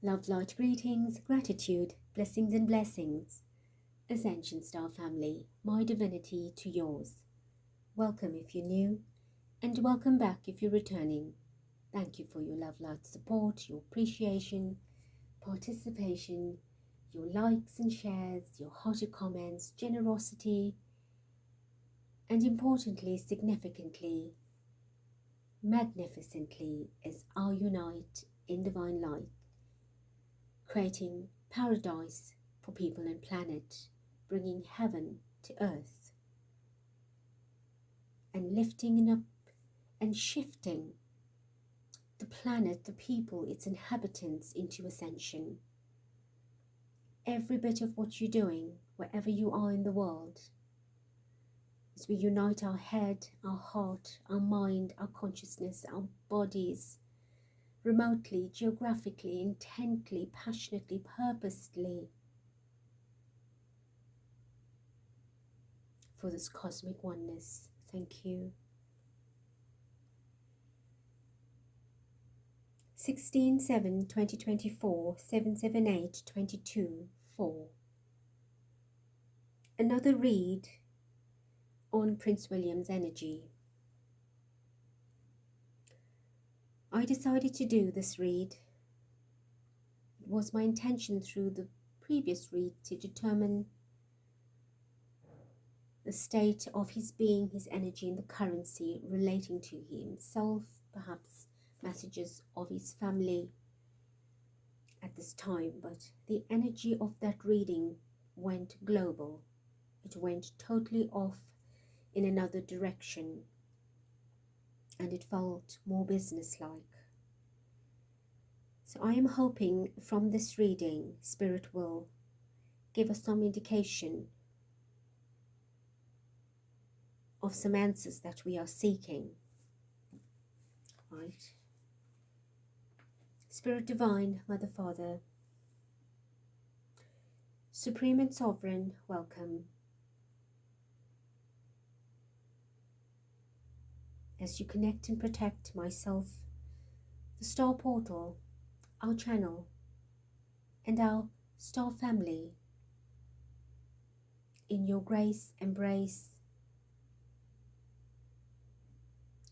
Love, light, greetings, gratitude, blessings and blessings. Ascension Star family, my divinity to yours. Welcome if you're new, and welcome back if you're returning. Thank you for your love, light, support, your appreciation, participation, your likes and shares, your hearted comments, generosity, and importantly, significantly, magnificently, as I unite in divine light, creating paradise for people and planet, bringing heaven to earth, and lifting up and shifting the planet, the people, its inhabitants into ascension. Every bit of what you're doing, wherever you are in the world, as we unite our head, our heart, our mind, our consciousness, our bodies, remotely, geographically, intently, passionately, purposely, for this cosmic oneness. Thank you. 16/7/2024, 778/22/4. Another read on Prince William's energy. I decided to do this read. It was my intention through the previous read to determine the state of his being, his energy, and the currency relating to himself, perhaps messages of his family at this time, but the energy of that reading went global. It went totally off in another direction, and it felt more businesslike. So I am hoping from this reading, Spirit will give us some indication of some answers that we are seeking. Right? Spirit Divine, Mother, Father, Supreme and Sovereign, welcome. As you connect and protect myself, the star portal, our channel, and our star family in your grace, embrace,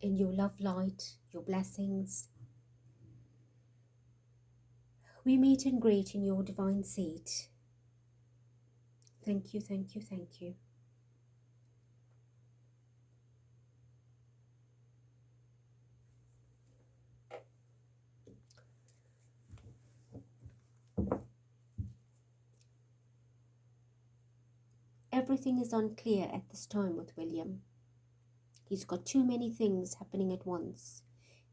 in your love light, your blessings. We meet and greet in your divine seat. Thank you, thank you, thank you. Everything is unclear at this time with William. He's got too many things happening at once.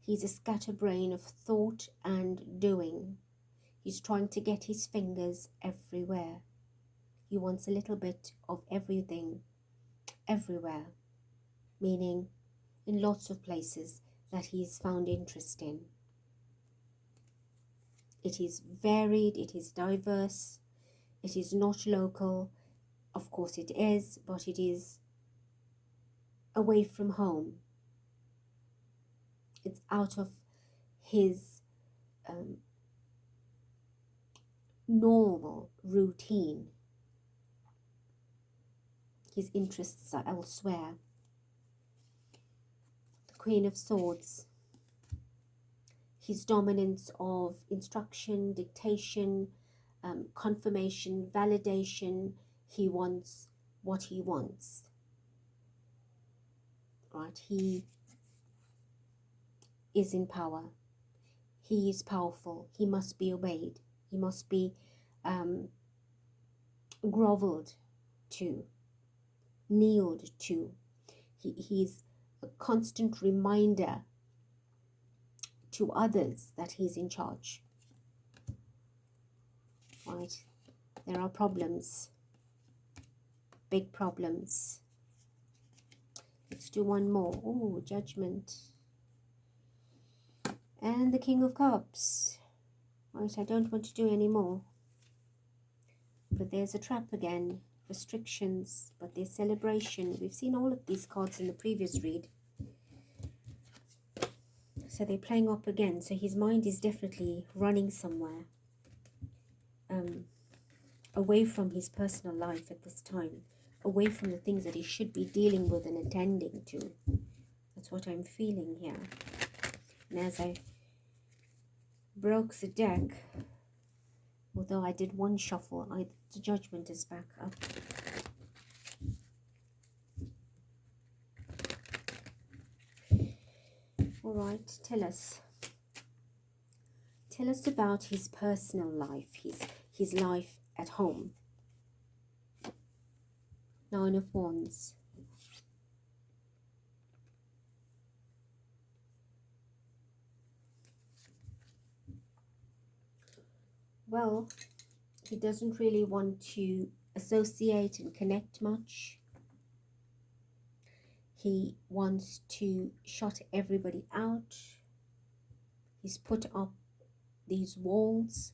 He's a scatterbrain of thought and doing. He's trying to get his fingers everywhere. He wants a little bit of everything, everywhere, meaning in lots of places that he's found interest in. It is varied, it is diverse, it is not local. Of course it is, but it is away from home. It's out of his normal routine. His interests are elsewhere. The Queen of Swords. His dominance of instruction, dictation, confirmation, validation. He wants what he wants. Right? He is in power. He is powerful. He must be obeyed. He must be groveled to, kneeled to. He's a constant reminder to others that he's in charge. Right? There are problems, big problems. Let's do one more. Oh, Judgment. And the King of Cups. Right, I don't want to do any more. But there's a trap again. Restrictions, but there's celebration. We've seen all of these cards in the previous read. So they're playing up again. So his mind is definitely running somewhere. away from his personal life at this time, away from the things that he should be dealing with and attending to. That's what I'm feeling here. And as I broke the deck, although I did one shuffle, the Judgment is back up. All right, tell us. Tell us about his personal life, his life at home. Nine of Wands. Well, he doesn't really want to associate and connect much. He wants to shut everybody out. He's put up these walls.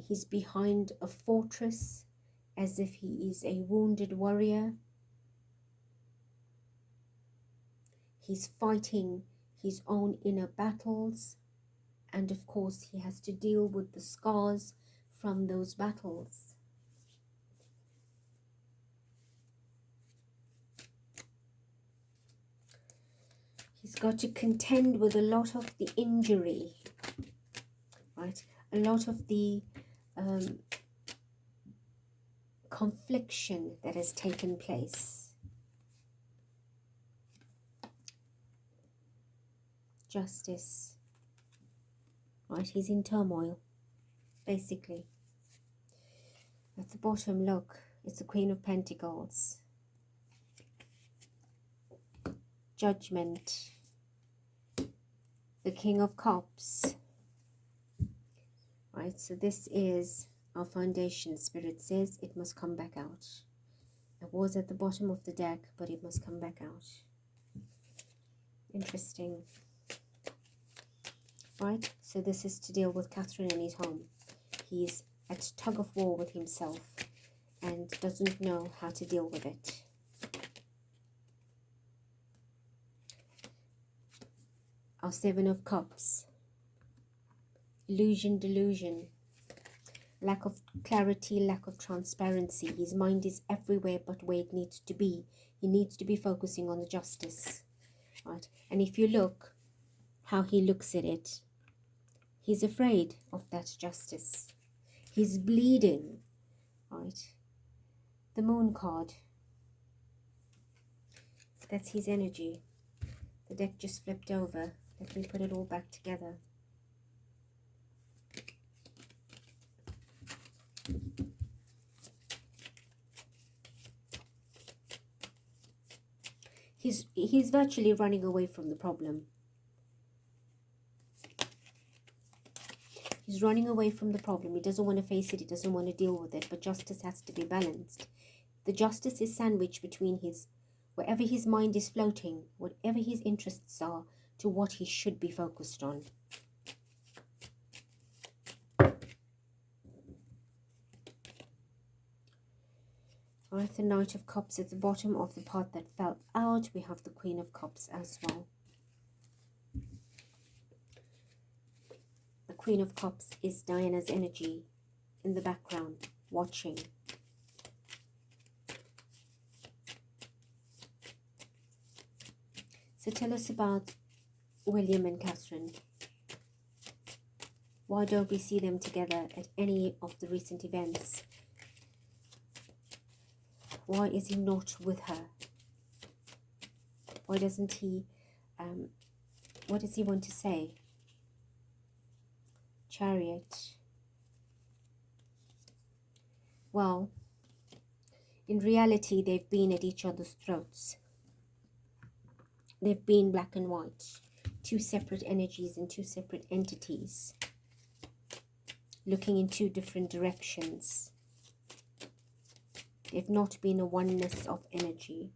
He's behind a fortress as if he is a wounded warrior. He's fighting his own inner battles. And of course, he has to deal with the scars from those battles. He's got to contend with a lot of the injury, right? A lot of the confliction that has taken place. Justice. Right, he's in turmoil, basically. At the bottom, look, it's the Queen of Pentacles. Judgment. The King of Cups. Right, so this is our foundation. Spirit says it must come back out. It was at the bottom of the deck, but it must come back out. Interesting. Right, so this is to deal with Catherine and his home. He's at tug of war with himself and doesn't know how to deal with it. Our Seven of Cups. Illusion, delusion. Lack of clarity, lack of transparency. His mind is everywhere but where it needs to be. He needs to be focusing on the justice. Right, and if you look how he looks at it, he's afraid of that justice. He's bleeding, right? The Moon card. That's his energy. The deck just flipped over. Let me put it all back together. He's virtually running away from the problem. He's running away from the problem. He doesn't want to face it. He doesn't want to deal with it. But justice has to be balanced. The justice is sandwiched between wherever his mind is floating, whatever his interests are, to what he should be focused on. Alright, the Knight of Cups at the bottom of the part that fell out. We have the Queen of Cups as well. The Queen of Cups is Diana's energy in the background, watching. So tell us about William and Catherine. Why don't we see them together at any of the recent events? Why is he not with her? Why doesn't he, what does he want to say? Chariot. Well, in reality, they've been at each other's throats. They've been black and white, two separate energies and two separate entities, looking in two different directions. They've not been a oneness of energy.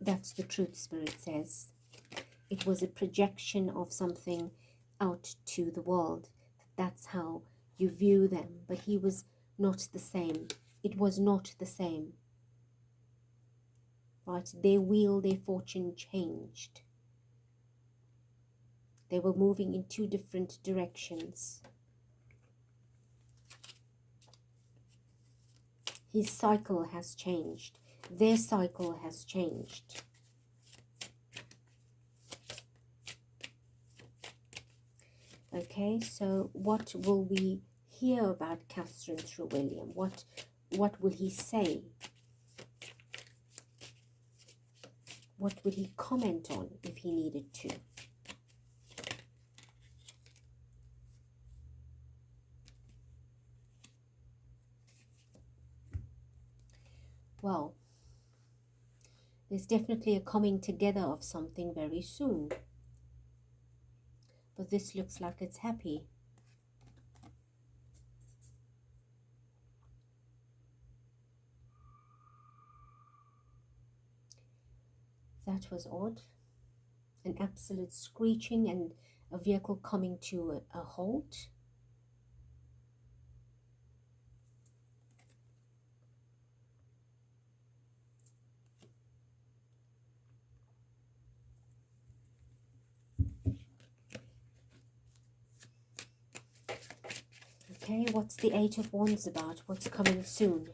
That's the truth, Spirit says. It was a projection of something out to the world. That's how you view them. But he was not the same. It was not the same. Right? Their wheel, their fortune changed. They were moving in two different directions. His cycle has changed. Their cycle has changed. Okay, so what will we hear about Catherine through William? What will he say? What would he comment on if he needed to? Well, there's definitely a coming together of something very soon. But this looks like it's happy. That was odd. An absolute screeching and a vehicle coming to a halt. Okay, what's the Eight of Wands about? What's coming soon?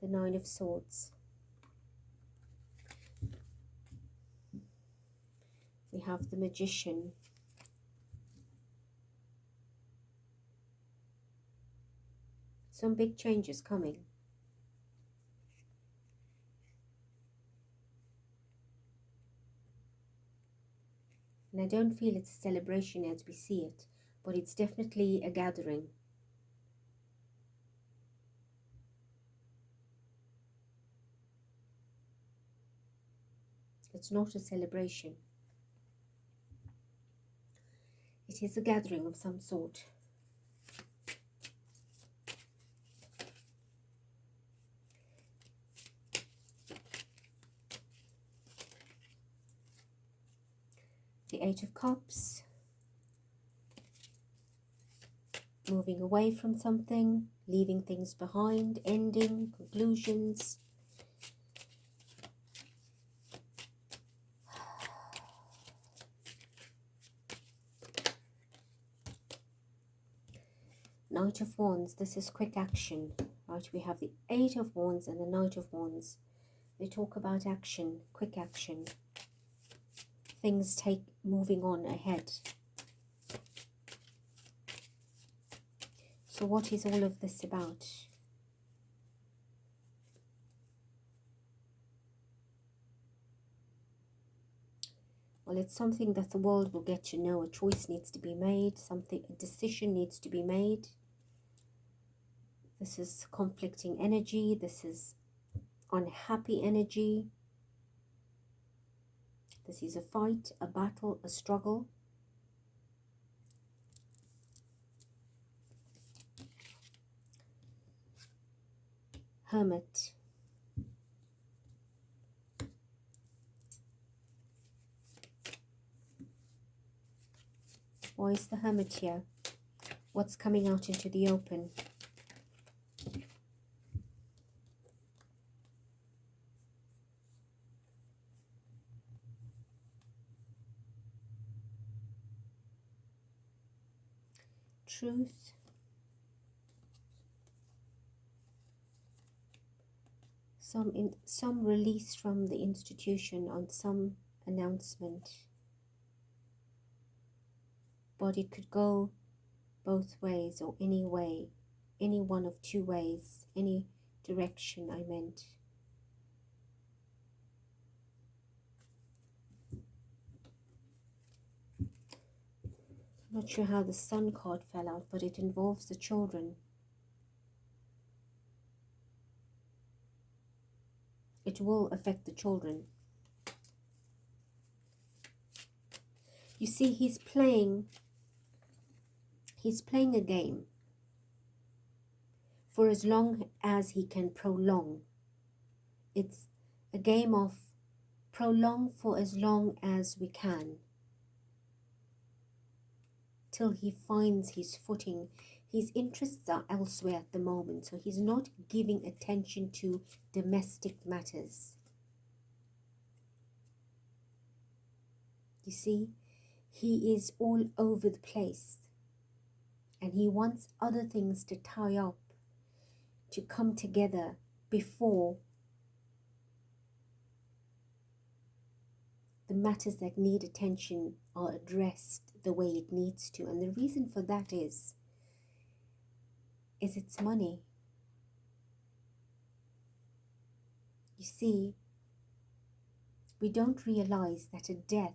The Nine of Swords. We have the Magician. Some big changes coming. And I don't feel it's a celebration as we see it, but it's definitely a gathering. It's not a celebration. It is a gathering of some sort. The Eight of Cups. Moving away from something, leaving things behind, ending, conclusions. Knight of Wands, this is quick action, right? We have the Eight of Wands and the Knight of Wands. They talk about action, quick action. Things moving on ahead. So what is all of this about? Well, it's something that the world will get to know. A choice needs to be made, a decision needs to be made. This is conflicting energy. This is unhappy energy. This is a fight, a battle, a struggle. Hermit. Why is the Hermit here? What's coming out into the open? Truth. Some release from the institution on some announcement. But it could go both ways, or any way, any one of two ways, any direction I meant. I'm not sure how the Sun card fell out, but it involves the children. It will affect the children. You see, he's playing a game for as long as he can prolong. It's a game of prolong for as long as we can, till he finds his footing. His interests are elsewhere at the moment, so he's not giving attention to domestic matters. You see, he is all over the place, and he wants other things to tie up, to come together before the matters that need attention are addressed the way it needs to. And the reason for that is it's money. You see, we don't realize that a death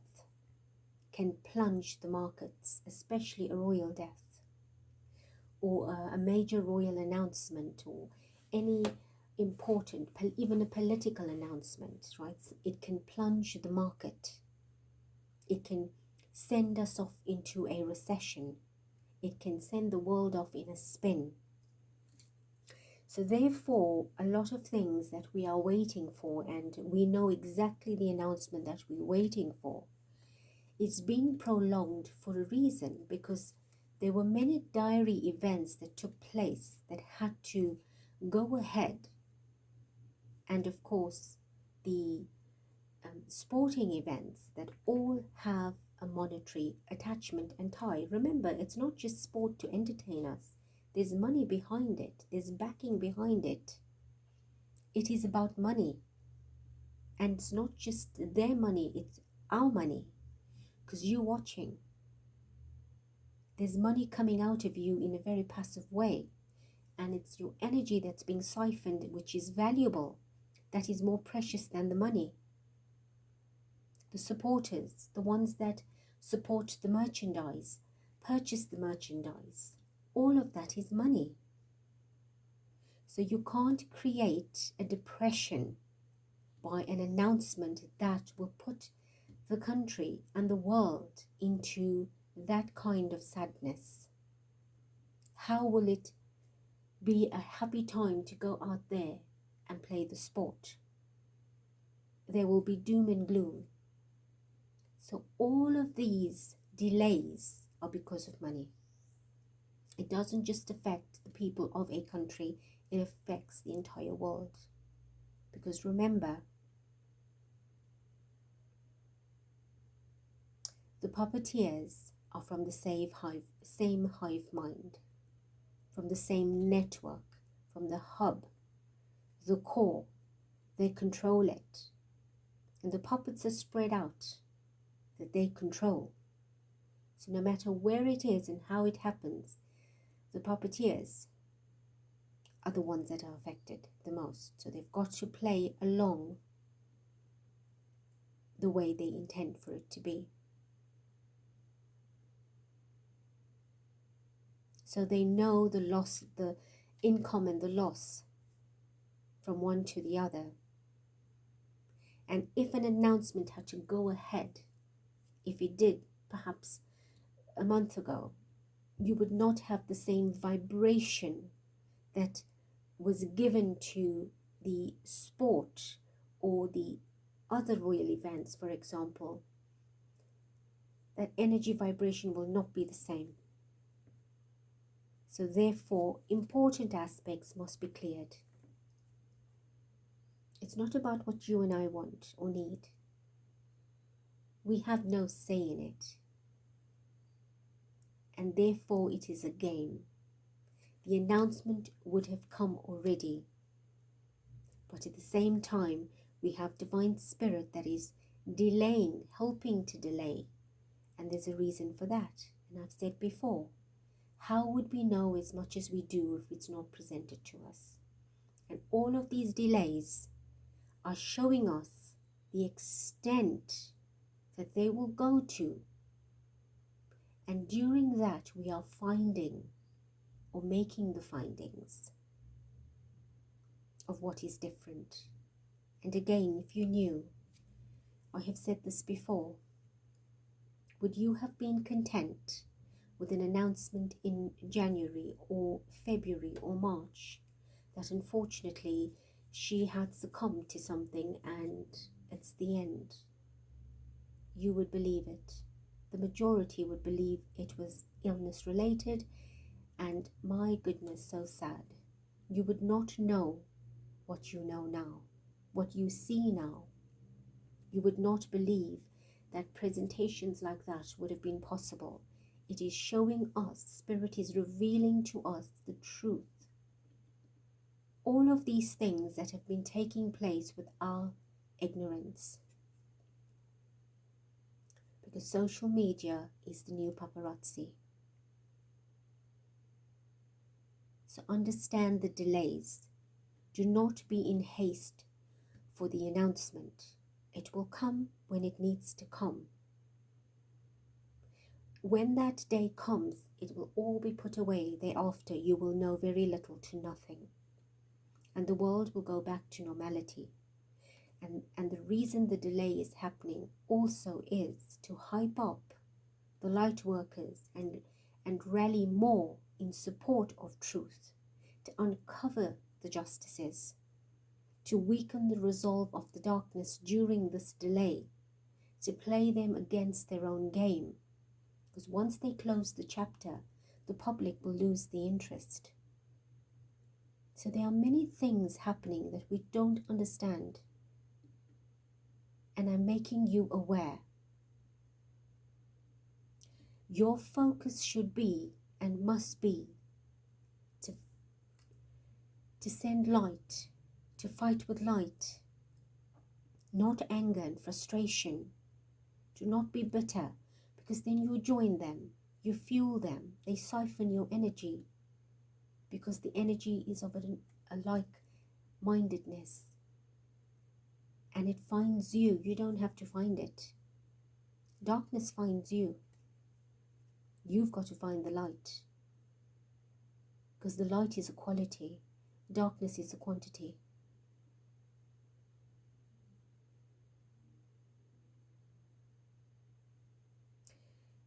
can plunge the markets, especially a royal death, or a major royal announcement, or any important, even a political announcement, right? It can plunge the market. It can send us off into a recession. It can send the world off in a spin. So therefore, a lot of things that we are waiting for, and we know exactly the announcement that we're waiting for, is being prolonged for a reason, because there were many diary events that took place that had to go ahead. And of course, the sporting events that all have a monetary attachment and tie. Remember, it's not just sport to entertain us. There's money behind it. There's backing behind it. It is about money. And it's not just their money, it's our money. Because you're watching. There's money coming out of you in a very passive way. And it's your energy that's being siphoned, which is valuable. That is more precious than the money. The supporters, the ones that support the merchandise, purchase the merchandise, all of that is money. So you can't create a depression by an announcement that will put the country and the world into that kind of sadness. How will it be a happy time to go out there and play the sport? There will be doom and gloom. So all of these delays are because of money. It doesn't just affect the people of a country, it affects the entire world. Because remember, the puppeteers are from the same hive mind, from the same network, from the hub, the core. They control it. And the puppets are spread out that they control. So no matter where it is and how it happens, the puppeteers are the ones that are affected the most. So they've got to play along the way they intend for it to be. So they know the loss, the income and the loss from one to the other. And if an announcement had to go ahead, if it did perhaps a month ago, you would not have the same vibration that was given to the sport or the other royal events, for example. That energy vibration will not be the same. So therefore, important aspects must be cleared. It's not about what you and I want or need. We have no say in it. And therefore, it is a game. The announcement would have come already. But at the same time, we have divine spirit that is delaying, helping to delay. And there's a reason for that. And I've said before, how would we know as much as we do if it's not presented to us? And all of these delays are showing us the extent that they will go to. And during that, we are finding or making the findings of what is different. And again, if you knew, I have said this before, would you have been content with an announcement in January or February or March that unfortunately she had succumbed to something and it's the end? You would believe it. The majority would believe it was illness related, and my goodness, so sad. You would not know what you know now, what you see now. You would not believe that presentations like that would have been possible. It is showing us, Spirit is revealing to us the truth. All of these things that have been taking place with our ignorance. Because social media is the new paparazzi. So understand the delays. Do not be in haste for the announcement. It will come when it needs to come. When that day comes, it will all be put away. Thereafter, you will know very little to nothing. And the world will go back to normality. And the reason the delay is happening also is to hype up the light workers and rally more in support of truth, to uncover the justices, to weaken the resolve of the darkness during this delay, to play them against their own game. Because once they close the chapter, the public will lose the interest. So there are many things happening that we don't understand. And I'm making you aware. Your focus should be and must be to send light, to fight with light, not anger and frustration. Do not be bitter, because then you join them, you fuel them, they siphon your energy, because the energy is of a like-mindedness. And it finds you. You don't have to find it. Darkness finds you. You've got to find the light. Because the light is a quality. Darkness is a quantity.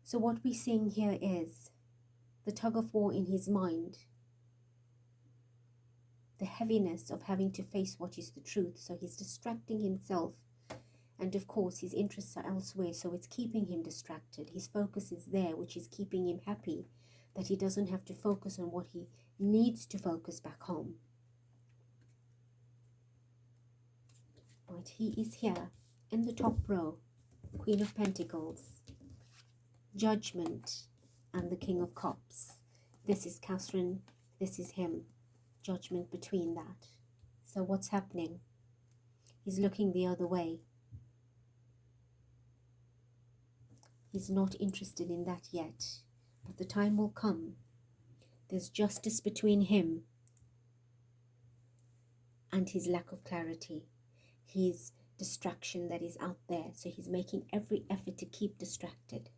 So what we're seeing here is the tug of war in his mind. The heaviness of having to face what is the truth. So he's distracting himself. And of course, his interests are elsewhere. So it's keeping him distracted. His focus is there, which is keeping him happy. That he doesn't have to focus on what he needs to focus back home. Right, he is here in the top row. Queen of Pentacles. Judgment and the King of Cups. This is Catherine. This is him. Judgment between that. So what's happening? He's looking the other way. He's not interested in that yet. But the time will come. There's justice between him and his lack of clarity. His distraction that is out there. So he's making every effort to keep distracted.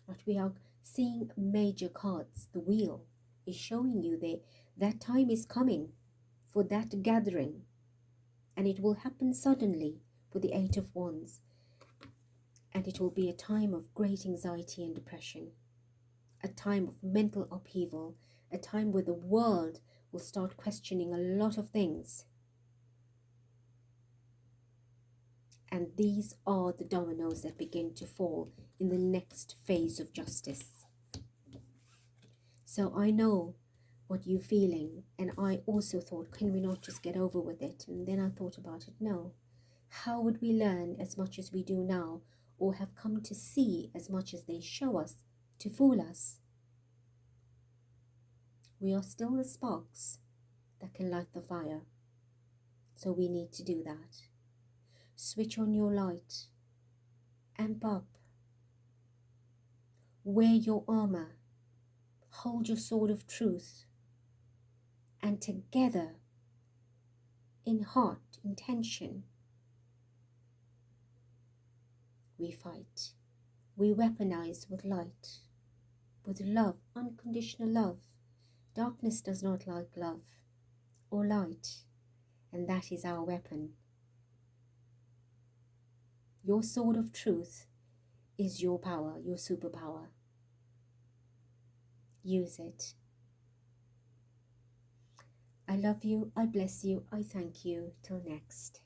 But we are seeing major cards. The wheel is showing you there that time is coming for that gathering. And it will happen suddenly with the Eight of Wands. And it will be a time of great anxiety and depression. A time of mental upheaval. A time where the world will start questioning a lot of things. And these are the dominoes that begin to fall in the next phase of justice. So I know what you're feeling. And I also thought, can we not just get over with it? And then I thought about it. No. How would we learn as much as we do now, or have come to see as much as they show us to fool us? We are still the sparks that can light the fire. So we need to do that. Switch on your light. Amp up. Wear your armor. Hold your sword of truth. And together, in heart, intention, we fight. We weaponize with light, with love, unconditional love. Darkness does not like love or light, and that is our weapon. Your sword of truth is your power, your superpower. Use it. I love you, I bless you, I thank you. Till next.